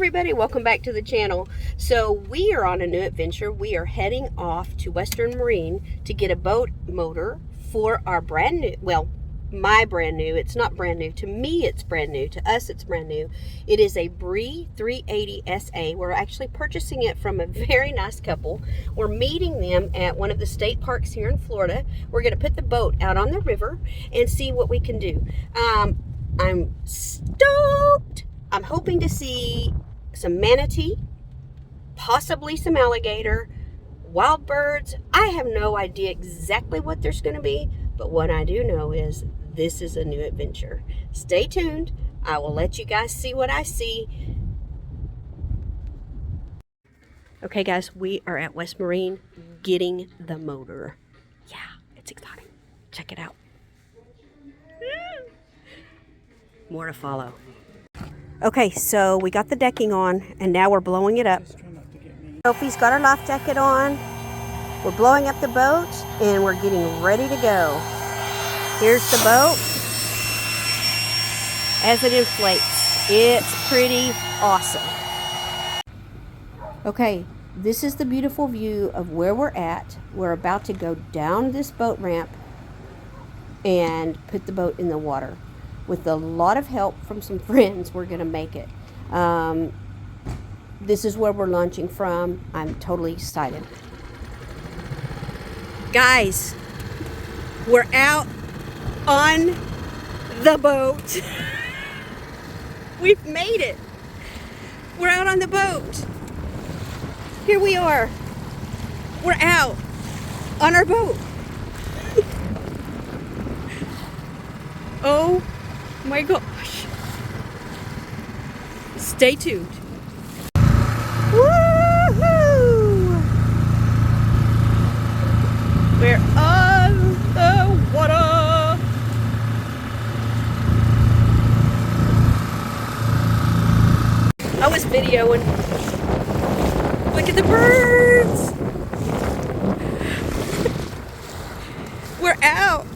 everybody, welcome back to the channel. So we are on a new adventure. We are heading off to Western Marine to get a boat motor for our brand new, well, my brand new, it's not brand new, to me it's brand new, to us it's brand new. It is a Bris 380 SA. We're actually purchasing it from a very nice couple. We're meeting them at one of the state parks here in Florida. We're going to put the boat out on the river and see what we can do. I'm stoked. I'm hoping to see some manatee, possibly some alligator, wild birds. I have no idea exactly what there's going to be, but what I do know is this is a new adventure. Stay tuned. I will let you guys see what I see. Okay, guys, we are at West Marine getting the motor. Yeah, it's exciting. Check it out. More to follow. Okay, so we got the decking on, and now we're blowing it up. Sophie's got her life jacket on. We're blowing up the boat, and we're getting ready to go. Here's the boat as it inflates. It's pretty awesome. Okay, this is the beautiful view of where we're at. We're about to go down this boat ramp and put the boat in the water. With a lot of help from some friends, we're going to make it. This is where we're launching from. I'm totally excited. Guys, we're out on the boat. We've made it. We're out on the boat. Here we are. We're out on our boat. Oh my gosh. Stay tuned. Woohoo! We're on the water. I was videoing. Look at the birds. We're out.